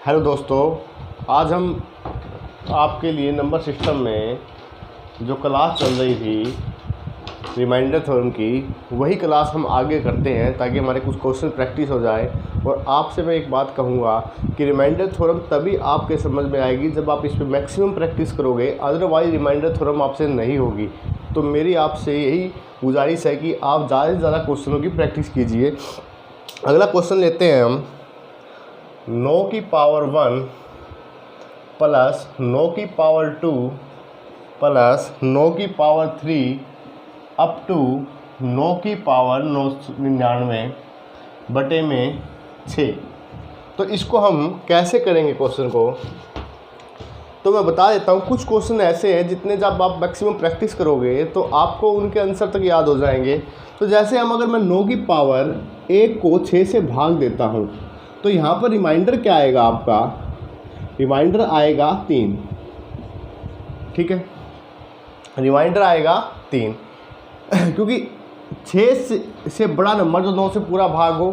Hello दोस्तों, आज हम आपके लिए नंबर सिस्टम में जो क्लास चल रही थी रिमाइंडर थ्योरम की, वही क्लास हम आगे करते हैं ताकि हमारे कुछ क्वेश्चन प्रैक्टिस हो जाए। और आपसे मैं एक बात कहूँगा कि रिमाइंडर थ्योरम तभी आपके समझ में आएगी जब आप इस पर मैक्सिमम प्रैक्टिस करोगे, अदरवाइज रिमाइंडर थ्योरम आपसे नहीं होगी। तो मेरी आपसे यही गुजारिश है कि आप ज़्यादा से ज़्यादा क्वेश्चनों की प्रैक्टिस कीजिए। अगला क्वेश्चन लेते हैं हम। 9 की पावर 1 प्लस 9 की पावर 2 प्लस 9 की पावर 3 अप टू 9 की पावर 999 बटे में 6। तो इसको हम कैसे करेंगे क्वेश्चन को, तो मैं बता देता हूँ। कुछ क्वेश्चन ऐसे हैं जितने जब आप मैक्सिमम प्रैक्टिस करोगे तो आपको उनके आंसर तक याद हो जाएंगे। तो जैसे अगर मैं 9 की पावर 1 को 6 से भाग देता हूँ तो यहाँ पर रिमाइंडर क्या आएगा आपका? रिमाइंडर आएगा 3। ठीक है, रिमाइंडर आएगा 3 क्योंकि 6 से बड़ा नंबर जो 9 से पूरा भाग हो,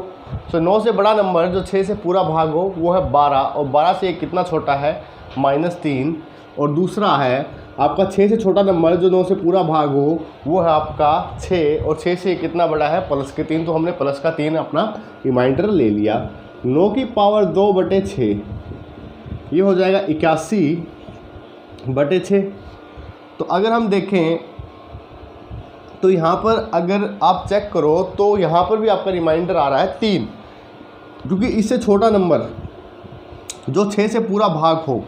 तो 9 से बड़ा नंबर जो 6 से पूरा भाग हो वो है 12, और 12 से एक कितना छोटा है? -3। और दूसरा है आपका 6 से छोटा नंबर जो 9 से पूरा भाग हो वो है आपका 6, और 6 से कितना बड़ा है? +3। तो हमने +3 अपना रिमाइंडर ले लिया। 9 की पावर 2 बटे 6, ये हो जाएगा 81 बटे 6। तो अगर हम देखें तो यहाँ पर अगर आप चेक करो तो यहाँ पर भी आपका रिमाइंडर आ रहा है 3, क्योंकि इससे छोटा नंबर जो 6 से पूरा भाग हो,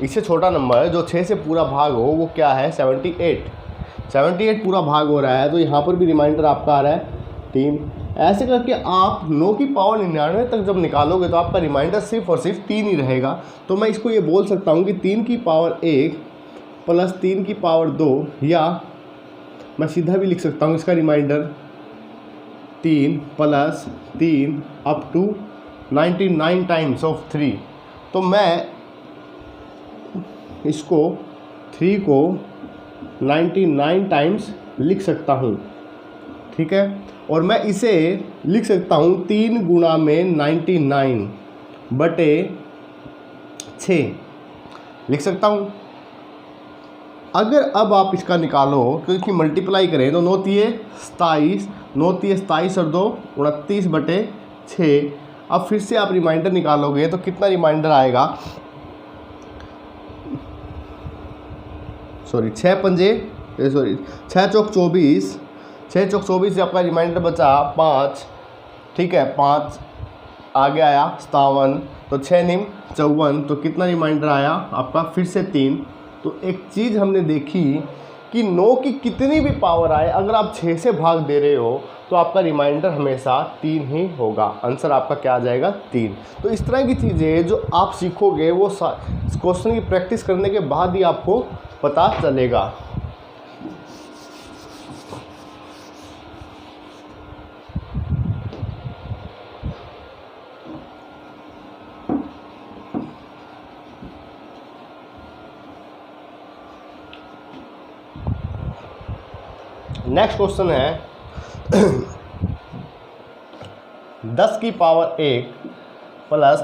इससे छोटा नंबर जो 6 से पूरा भाग हो वो क्या है? 78 पूरा भाग हो रहा है। तो यहाँ पर भी रिमाइंडर आपका आ रहा है 3। ऐसे करके आप 9 की पावर 99 तक जब निकालोगे तो आपका रिमाइंडर सिर्फ और सिर्फ 3 ही रहेगा। तो मैं इसको ये बोल सकता हूँ कि 3 की पावर 1 प्लस 3 की पावर 2, या मैं सीधा भी लिख सकता हूँ इसका reminder 3 plus 3 up to 99 times of 3। तो मैं इसको 3 को 99 टाइम्स लिख सकता हूँ। ठीक है, और मैं इसे लिख सकता हूँ 3 गुणा में 99 बटे 6 लिख सकता हूँ। अगर अब आप इसका निकालो, क्योंकि मल्टीप्लाई करें तो 9 तिये 27 और 2 29 बटे 6। अब फिर से आप रिमाइंडर निकालोगे तो कितना रिमाइंडर आएगा? 6 चौक 24, 6 चौक 24 से आपका रिमाइंडर बचा 5। ठीक है, 5 आगे आया 57, तो 6 निम 54। तो कितना रिमाइंडर आया आपका? फिर से 3। तो एक चीज़ हमने देखी कि 9 की कितनी भी पावर आए, अगर आप 6 से भाग दे रहे हो तो आपका रिमाइंडर हमेशा 3 ही होगा। आंसर आपका क्या आ जाएगा? 3। तो इस तरह की चीज़ें जो आप सीखोगे वो क्वेश्चन की प्रैक्टिस करने के बाद ही आपको पता चलेगा। नेक्स्ट क्वेश्चन है 10 की पावर 1 प्लस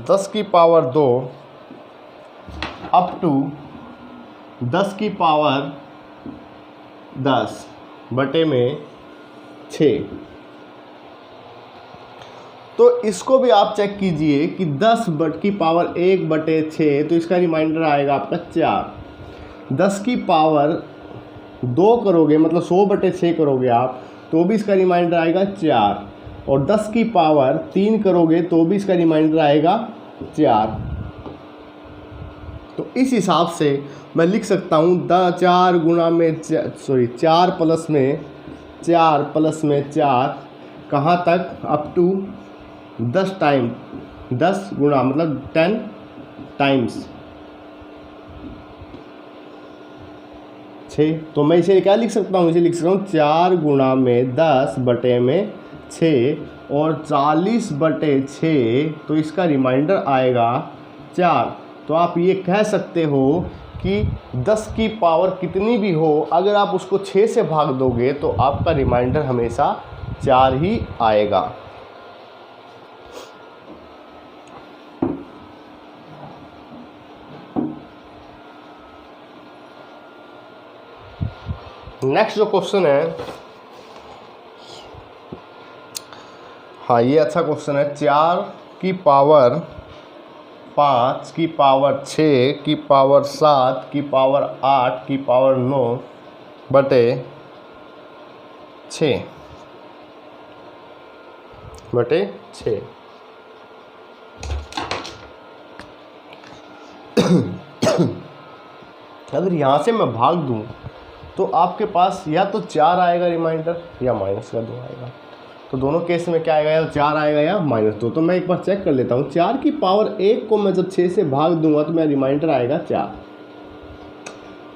10 की पावर 2 अप टू 10 की पावर 10 बटे में 6। तो इसको भी आप चेक कीजिए कि 10 की पावर 1 बटे 6, तो इसका रिमाइंडर आएगा आपका 4। 10 की पावर 2 करोगे, मतलब 100 बटे 6 करोगे आप, तो भी इसका रिमाइंडर आएगा 4। और 10 की पावर 3 करोगे तो भी इसका रिमाइंडर आएगा 4। तो इस हिसाब से मैं लिख सकता हूँ 4 गुणा में 4 प्लस में 4 कहाँ तक? अप टू 10 टाइम, 10 गुणा मतलब 10 टाइम्स 6। तो मैं इसे क्या लिख सकता हूँ? इसे लिख सकता हूँ 4 गुणा में 10 बटे में 6 और 40 बटे 6। तो इसका रिमाइंडर आएगा 4। तो आप ये कह सकते हो कि 10 की पावर कितनी भी हो, अगर आप उसको 6 से भाग दोगे तो आपका रिमाइंडर हमेशा 4 ही आएगा। नेक्स्ट जो क्वेश्चन है, हाँ ये अच्छा क्वेश्चन है। 4 की पावर 5 की पावर 6 की पावर 7 की पावर 8 की पावर 9 बटे 6 बटे 6। अगर यहाँ से मैं भाग दूँ तो आपके पास या तो 4 आएगा रिमाइंडर या माइनस का 2 आएगा। तो दोनों केस में क्या आएगा, या 4 आएगा या -2। तो मैं एक बार चेक कर लेता हूँ। 4 की पावर 1 को मैं जब 6 से भाग दूंगा तो मेरा रिमाइंडर आएगा 4।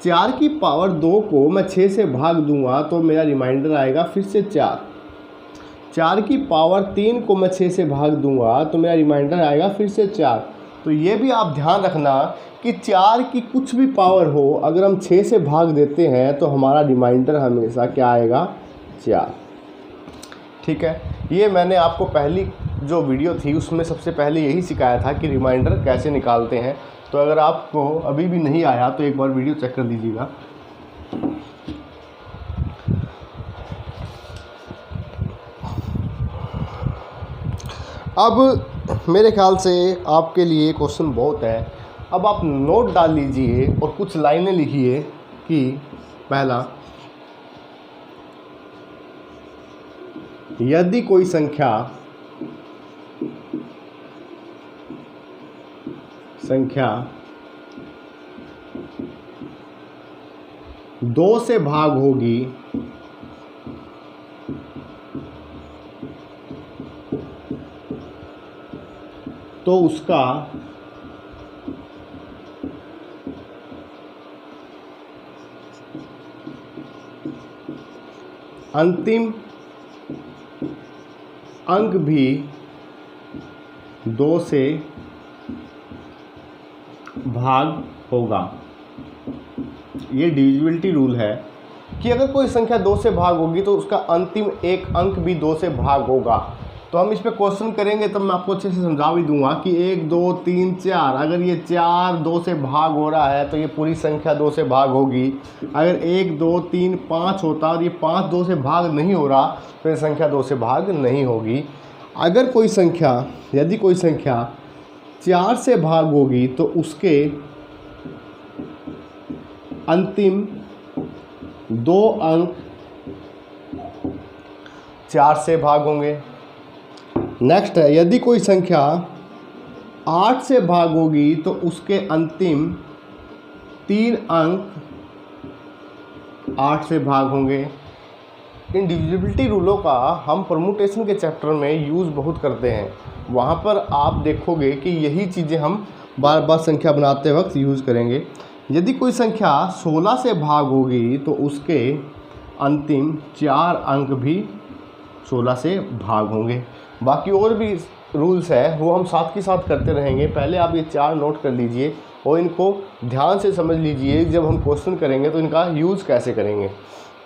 4 की पावर 2 को मैं 6 से भाग दूंगा तो मेरा रिमाइंडर आएगा फिर से 4। 4 की पावर 3 को मैं 6 से भाग दूंगा तो मेरा रिमाइंडर आएगा फिर से 4। तो ये भी आप ध्यान रखना कि 4 की कुछ भी पावर हो, अगर हम 6 से भाग देते हैं तो हमारा रिमाइंडर हमेशा क्या आएगा, 4। ठीक है, ये मैंने आपको पहली जो वीडियो थी उसमें सबसे पहले यही सिखाया था कि रिमाइंडर कैसे निकालते हैं। तो अगर आपको अभी भी नहीं आया तो एक बार वीडियो चेक कर लीजिएगा। अब मेरे ख्याल से आपके लिए क्वेश्चन बहुत है। अब आप नोट डाल लीजिए और कुछ लाइनें लिखिए कि पहला, यदि कोई संख्या 2 से भाग होगी तो उसका अंतिम अंक भी 2 से भाग होगा। ये डिविजिबिलिटी रूल है कि अगर कोई संख्या 2 से भाग होगी तो उसका अंतिम एक अंक भी 2 से भाग होगा। तो हम इस पे क्वेश्चन करेंगे तब मैं आपको अच्छे से समझा भी दूंगा कि 1 2 3 4, अगर ये 4 2 से भाग हो रहा है तो ये पूरी संख्या 2 से भाग होगी। अगर 1 2 3 5 होता और ये 5 2 से भाग नहीं हो रहा तो ये संख्या 2 से भाग नहीं होगी। अगर कोई संख्या, यदि कोई संख्या 4 से भाग होगी तो उसके अंतिम 2 अंक 4 से भाग होंगे। नेक्स्ट है, यदि कोई संख्या 8 से भाग होगी तो उसके अंतिम 3 अंक 8 से भाग होंगे। इन डिविजिबिलिटी रूलों का हम परमुटेशन के चैप्टर में यूज़ बहुत करते हैं। वहाँ पर आप देखोगे कि यही चीज़ें हम बार बार संख्या बनाते वक्त यूज़ करेंगे। यदि कोई संख्या 16 से भाग होगी तो उसके अंतिम 4 अंक भी 16 से भाग होंगे। बाकी और भी रूल्स है वो हम साथ के साथ करते रहेंगे। पहले आप ये 4 नोट कर लीजिए और इनको ध्यान से समझ लीजिए, जब हम क्वेश्चन करेंगे तो इनका यूज़ कैसे करेंगे।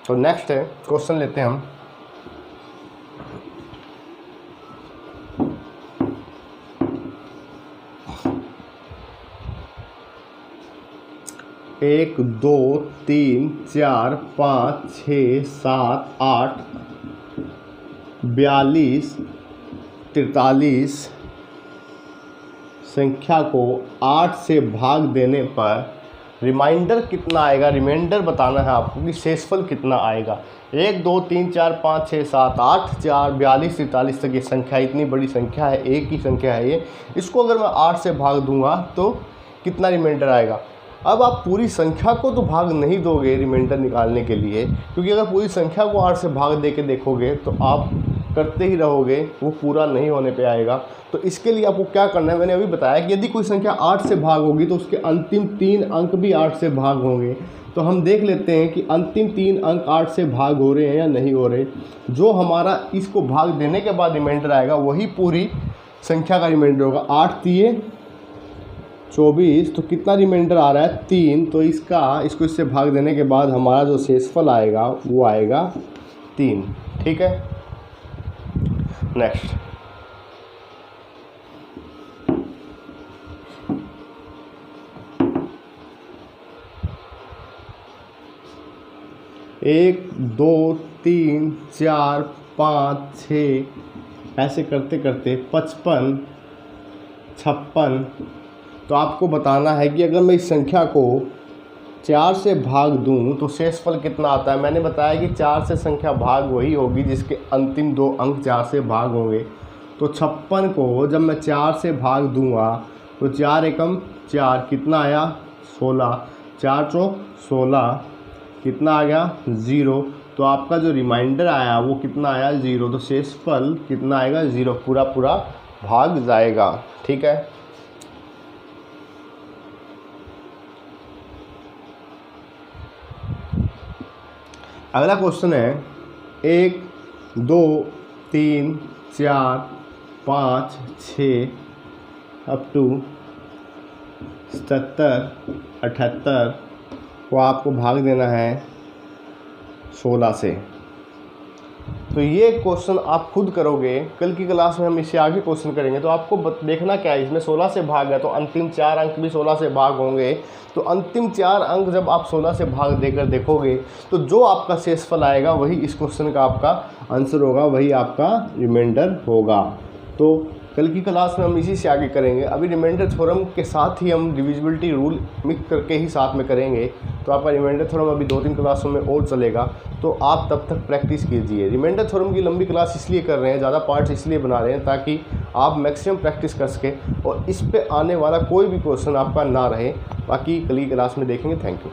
तो नेक्स्ट है, क्वेश्चन लेते हैं हम। एक 2 3 4 5 6 7 8 42 43 संख्या को 8 से भाग देने पर रिमाइंडर कितना आएगा। रिमाइंडर बताना है आपको कि शेषफल कितना आएगा। 1 2 3 4 5 6 7 8 4 42 43 तक ये संख्या, इतनी बड़ी संख्या है, एक ही संख्या है ये। इसको अगर मैं 8 से भाग दूंगा तो कितना रिमाइंडर आएगा। अब आप पूरी संख्या को तो भाग नहीं दोगे रिमाइंडर निकालने के लिए, क्योंकि अगर पूरी संख्या को 8 से भाग दे के देखोगे तो आप करते ही रहोगे, वो पूरा नहीं होने पे आएगा। तो इसके लिए आपको क्या करना है, मैंने अभी बताया कि यदि कोई संख्या 8 से भाग होगी तो उसके अंतिम 3 अंक भी 8 से भाग होंगे। तो हम देख लेते हैं कि अंतिम 3 अंक 8 से भाग हो रहे हैं या नहीं हो रहे। जो हमारा इसको भाग देने के बाद रिमाइंडर आएगा वही पूरी संख्या का रिमाइंडर होगा। 8 3 24, तो कितना रिमाइंडर आ रहा है, 3। तो इसको इससे भाग देने के बाद हमारा जो शेषफल आएगा वो आएगा 3। ठीक है, नेक्स्ट। 1 2 3 4 5 6 ऐसे करते करते 55 56। तो आपको बताना है कि अगर मैं इस संख्या को 4 से भाग दूं तो शेषफल कितना आता है। मैंने बताया कि 4 से संख्या भाग वही होगी जिसके अंतिम 2 अंक 4 से भाग होंगे। तो 56 को जब मैं 4 से भाग दूंगा तो 4 एकम 4 कितना आया 16, 4 चौक 16 कितना आ गया 0। तो आपका जो रिमाइंडर आया वो कितना आया 0। तो शेषफल कितना आएगा 0, पूरा पूरा भाग जाएगा। ठीक है। अगला क्वेश्चन है 1 2 3 4 5 6 अप टू 77 78 को आपको भाग देना है 16 से। तो ये क्वेश्चन आप खुद करोगे, कल की क्लास में हम इससे आगे क्वेश्चन करेंगे। तो आपको देखना क्या है, इसमें 16 से भाग है तो अंतिम 4 अंक भी 16 से भाग होंगे। तो अंतिम 4 अंक जब आप 16 से भाग देकर देखोगे तो जो आपका शेषफल आएगा वही इस क्वेश्चन का आपका आंसर होगा, वही आपका रिमाइंडर होगा। तो कल की क्लास में हम इसी से आगे करेंगे। अभी रिमाइंडर थ्योरम के साथ ही हम डिविजिबिलिटी रूल मिक्स करके ही साथ में करेंगे। तो आपका रिमाइंडर थ्योरम अभी 2-3 क्लासों में और चलेगा, तो आप तब तक प्रैक्टिस कीजिए। रिमाइंडर थ्योरम की लंबी क्लास इसलिए कर रहे हैं, ज़्यादा पार्ट्स इसलिए बना रहे हैं ताकि आप मैक्सिमम प्रैक्टिस कर सकें और इस पे आने वाला कोई भी क्वेश्चन आपका ना रहे। बाकी कल की क्लास में देखेंगे। Thank you.